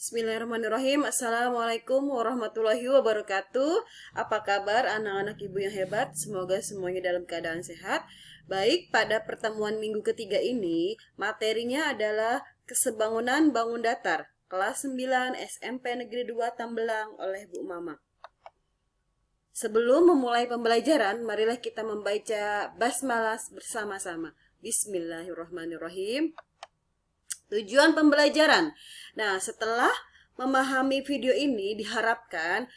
Bismillahirrahmanirrahim. Assalamualaikum warahmatullahi wabarakatuh. Apa kabar anak-anak ibu yang hebat? Semoga semuanya dalam keadaan sehat. Baik, pada pertemuan minggu ketiga ini, materinya adalah kesebangunan bangun datar, kelas 9 SMP Negeri 2 Tambelang oleh Bu Mama. Sebelum memulai pembelajaran, marilah kita membaca basmalah bersama-sama. Bismillahirrahmanirrahim. Tujuan pembelajaran. Nah, setelah memahami video ini, diharapkan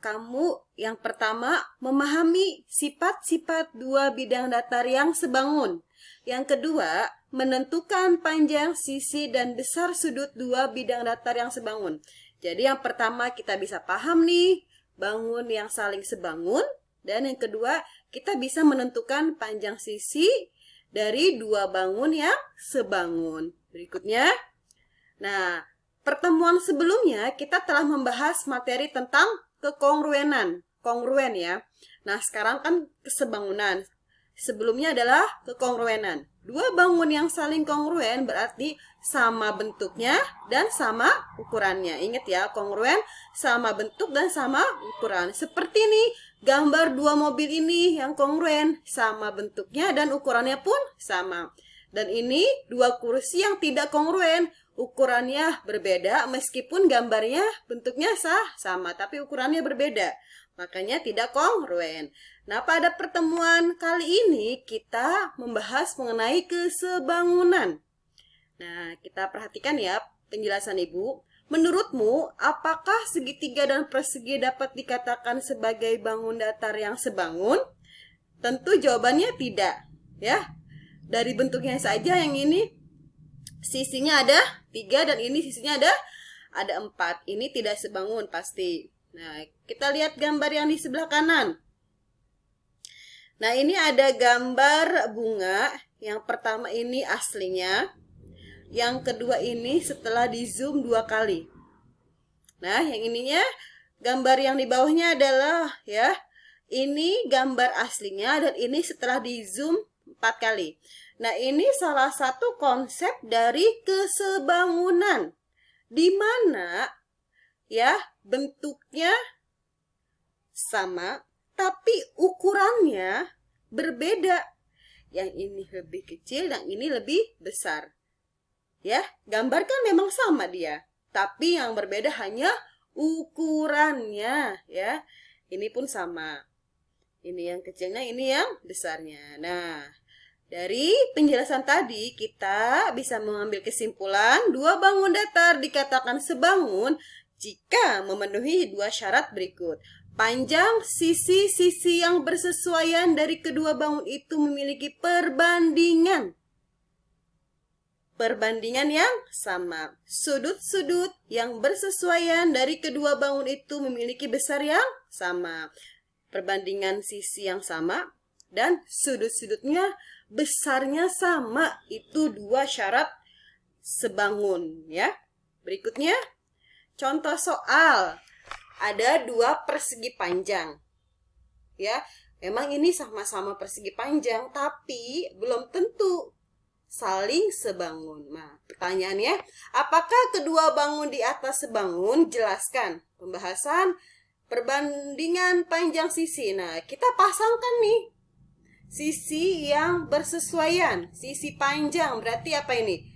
kamu yang pertama memahami sifat-sifat dua bidang datar yang sebangun. Yang kedua, menentukan panjang, sisi, dan besar sudut dua bidang datar yang sebangun. Jadi yang pertama kita bisa paham nih, bangun yang saling sebangun. Dan yang kedua, kita bisa menentukan panjang sisi dari dua bangun yang sebangun. Berikutnya, nah, pertemuan sebelumnya kita telah membahas materi tentang kekongruenan, kongruen ya. Nah, sekarang kan kesebangunan. Sebelumnya adalah kekongruenan. Dua bangun yang saling kongruen berarti sama bentuknya dan sama ukurannya. Ingat ya, kongruen sama bentuk dan sama ukuran. Seperti nih, gambar dua mobil ini yang kongruen, sama bentuknya dan ukurannya pun sama. Dan ini dua kursi yang tidak kongruen, ukurannya berbeda meskipun gambarnya bentuknya sama, tapi ukurannya berbeda. Makanya tidak kongruen. Nah, pada pertemuan kali ini kita membahas mengenai kesebangunan. Nah, kita perhatikan ya penjelasan Ibu. Menurutmu, apakah segitiga dan persegi dapat dikatakan sebagai bangun datar yang sebangun? Tentu jawabannya tidak, ya. Dari bentuknya saja yang ini sisinya ada 3 dan ini sisinya ada 4. Ini tidak sebangun pasti. Nah, kita lihat gambar yang di sebelah kanan. Nah, ini ada gambar bunga. Yang pertama ini aslinya. Yang kedua ini setelah di zoom 2 kali. Nah, yang ininya gambar yang di bawahnya adalah ya, ini gambar aslinya dan ini setelah di zoom 4 kali. Nah, ini salah satu konsep dari kesebangunan, di mana ya bentuknya sama tapi ukurannya berbeda. Yang ini lebih kecil, yang ini lebih besar. Ya, gambar kan memang sama dia, tapi yang berbeda hanya ukurannya ya. Ini pun sama. Ini yang kecilnya, ini yang besarnya. Nah, dari penjelasan tadi kita bisa mengambil kesimpulan dua bangun datar dikatakan sebangun jika memenuhi dua syarat berikut. Panjang sisi-sisi yang bersesuaian dari kedua bangun itu memiliki perbandingan yang sama. Sudut-sudut yang bersesuaian dari kedua bangun itu memiliki besar yang sama. Perbandingan sisi yang sama dan sudut-sudutnya besarnya sama. Itu dua syarat sebangun ya. Berikutnya contoh soal. Ada dua persegi panjang. Ya, memang ini sama-sama persegi panjang tapi belum tentu saling sebangun. Nah, pertanyaannya, apakah kedua bangun di atas sebangun? Jelaskan. Pembahasan perbandingan panjang sisi. Nah, kita pasangkan nih sisi yang bersesuaian. Sisi panjang berarti apa ini?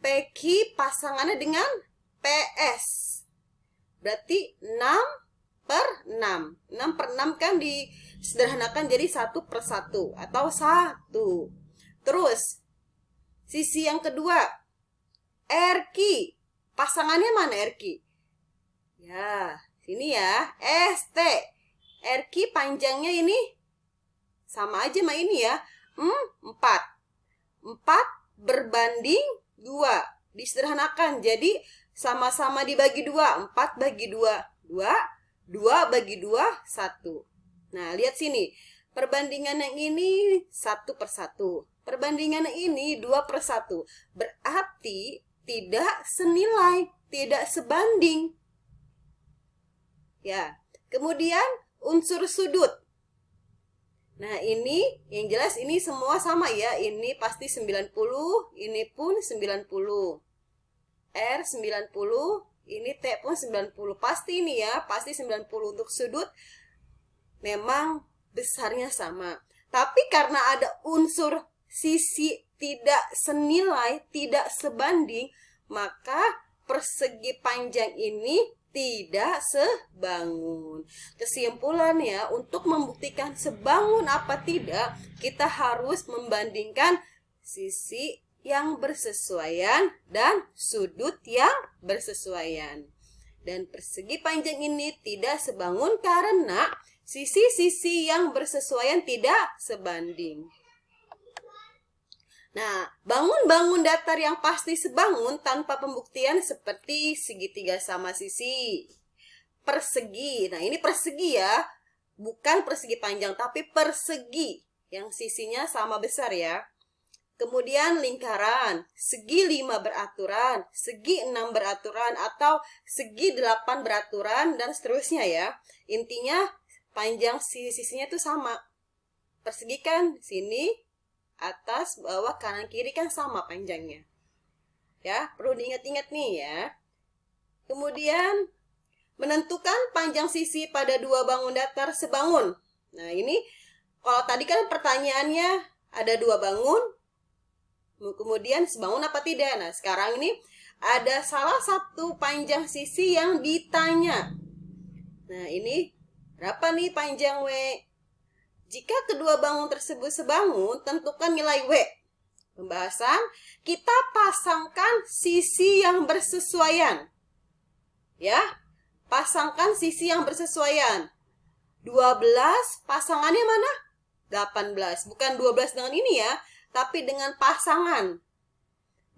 PQ pasangannya dengan PS. Berarti 6/6. 6/6 kan disederhanakan jadi 1/1 atau 1. Terus, sisi yang kedua, RQ. Pasangannya mana RQ? Ya, sini ya, ST. RQ panjangnya ini sama aja sama ini ya, 4. 4 berbanding 2. Disederhanakan, jadi sama-sama dibagi 2. 4 bagi 2, 2 bagi 2, 1. Nah, lihat sini. Perbandingan yang ini 1/1. Perbandingan yang ini 2/1. Berarti tidak senilai, tidak sebanding. Ya, kemudian unsur sudut. Nah, ini yang jelas ini semua sama ya. Ini pasti 90, ini pun 90. R 90, Ini T pun 90. Pasti ini ya, pasti 90 untuk sudut memang besarnya sama. Tapi karena ada unsur sisi tidak senilai, tidak sebanding, maka persegi panjang ini tidak sebangun. Kesimpulannya, untuk membuktikan sebangun apa tidak, kita harus membandingkan sisi yang bersesuaian dan sudut yang bersesuaian. Dan persegi panjang ini tidak sebangun karena sisi-sisi yang bersesuaian tidak sebanding. Nah, bangun-bangun datar yang pasti sebangun tanpa pembuktian seperti segitiga sama sisi, persegi. Nah, ini persegi ya, bukan persegi panjang, tapi persegi yang sisinya sama besar ya. Kemudian lingkaran, segi 5 beraturan, segi 6 beraturan, atau segi 8 beraturan, dan seterusnya ya. Intinya panjang sisinya itu sama. Persegi kan sini, atas, bawah, kanan, kiri kan sama panjangnya. Ya, perlu diingat-ingat nih ya. Kemudian menentukan panjang sisi pada dua bangun datar sebangun. Nah, ini kalau tadi kan pertanyaannya ada dua bangun, kemudian sebangun apa tidak. Nah, sekarang ini ada salah satu panjang sisi yang ditanya. Nah, ini berapa nih panjang W? Jika kedua bangun tersebut sebangun, tentukan nilai W. Pembahasan, kita pasangkan sisi yang bersesuaian. Ya, pasangkan sisi yang bersesuaian. 12, pasangannya mana? 18. Bukan 12 dengan ini ya, tapi dengan pasangan.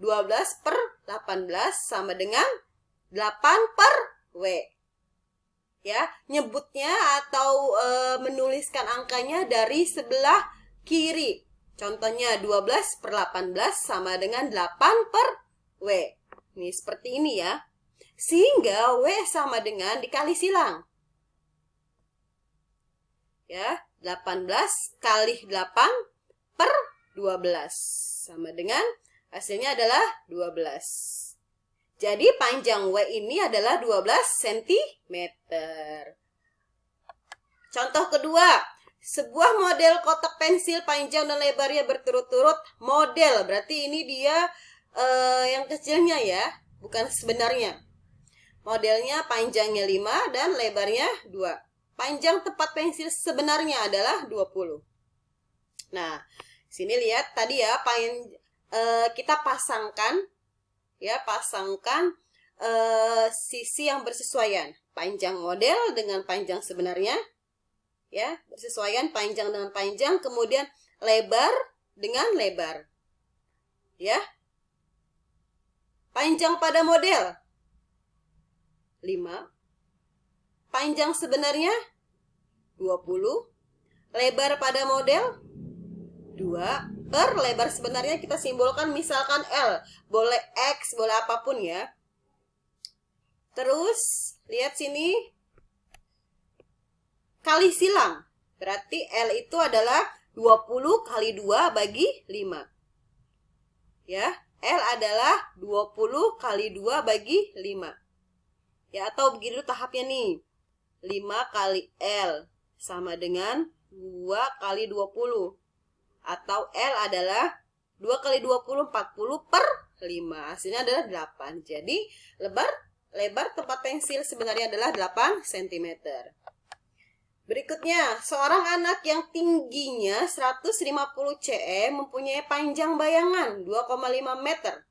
12 per 18 sama dengan 8 per W. Ya, nyebutnya atau menuliskan angkanya dari sebelah kiri. Contohnya 12 per 18 sama dengan 8 per W. Ini seperti ini ya. Sehingga W sama dengan dikali silang. Ya, 18 kali 8 per 12 sama dengan hasilnya adalah 12. Jadi panjang W ini adalah 12 cm. Contoh kedua, sebuah model kotak pensil panjang dan lebarnya berturut-turut. Model berarti ini dia yang kecilnya ya, bukan sebenarnya. Modelnya panjangnya 5 dan lebarnya 2. Panjang tempat pensil sebenarnya adalah 20. Nah, sini lihat tadi ya, kita pasangkan sisi yang bersesuaian. Panjang model dengan panjang sebenarnya. Ya, bersesuaian panjang dengan panjang, kemudian lebar dengan lebar. Ya. Panjang pada model 5. Panjang sebenarnya 20. Lebar pada model 2. Per lebar sebenarnya kita simbolkan misalkan L. Boleh X, boleh apapun ya. Terus, lihat sini. Kali silang. Berarti L itu adalah 20 kali 2 bagi 5. Ya, L adalah 20 kali 2 bagi 5. Ya, atau begitu tahapnya nih. 5 kali L sama dengan 2 kali 20. Atau L adalah 2 kali 20, 40 per 5. Hasilnya adalah 8. Jadi lebar tempat pensil sebenarnya adalah 8 cm. Berikutnya, seorang anak yang tingginya 150 cm mempunyai panjang bayangan 2,5 meter.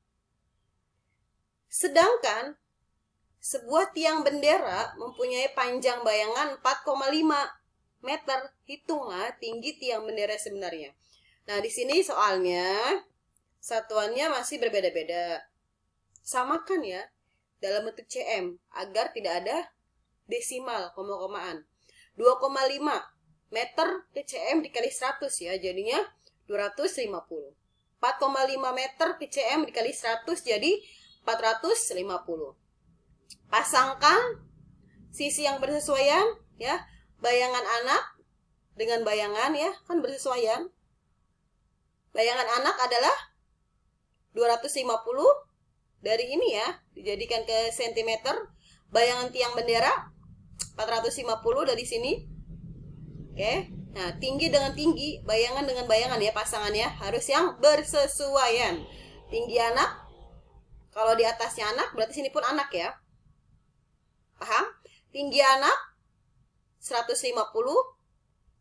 Sedangkan sebuah tiang bendera mempunyai panjang bayangan 4,5 meter. Hitunglah tinggi tiang bendera sebenarnya. Nah, di sini soalnya satuannya masih berbeda-beda. Samakan ya dalam bentuk cm agar tidak ada desimal, koma-komaan. 2,5 meter ke cm dikali 100 ya, jadinya 250. 4,5 meter ke cm dikali 100 jadi 450. Pasangkan sisi yang bersesuaian ya, bayangan anak dengan bayangan ya, kan bersesuaian. Bayangan anak adalah 250 dari ini ya, dijadikan ke sentimeter. Bayangan tiang bendera 450 dari sini. Oke. Nah, tinggi dengan tinggi, bayangan dengan bayangan ya, pasangannya harus yang bersesuaian. Tinggi anak, kalau di atasnya anak, berarti sini pun anak ya. Paham? Tinggi anak 150,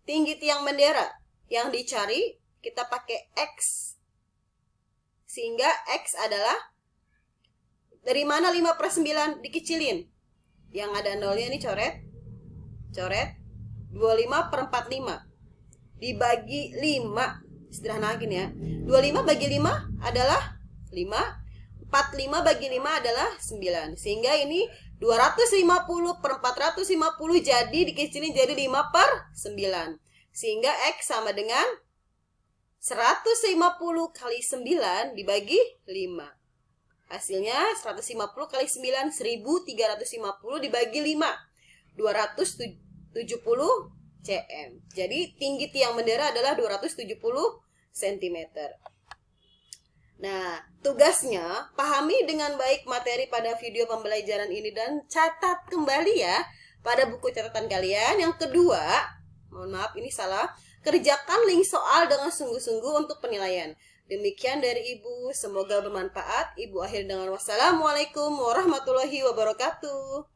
tinggi tiang bendera yang dicari kita pakai X. Sehingga X adalah dari mana 5/9 dikecilin. Yang ada nolnya ini coret. 25/45 dibagi 5. Sederhanakan ya. 25 bagi 5 adalah 5. 45 bagi 5 adalah 9. Sehingga ini 250/450 jadi dikecilin jadi 5/9. Sehingga X sama dengan 150 kali 9 dibagi 5. Hasilnya 150 kali 9, 1350 dibagi 5. 270 cm. Jadi tinggi tiang bendera adalah 270 cm. Nah, tugasnya pahami dengan baik materi pada video pembelajaran ini dan catat kembali ya pada buku catatan kalian. Yang kedua, mohon maaf ini salah, kerjakan link soal dengan sungguh-sungguh untuk penilaian. Demikian dari Ibu, semoga bermanfaat. Ibu akhir dengan wassalamualaikum warahmatullahi wabarakatuh.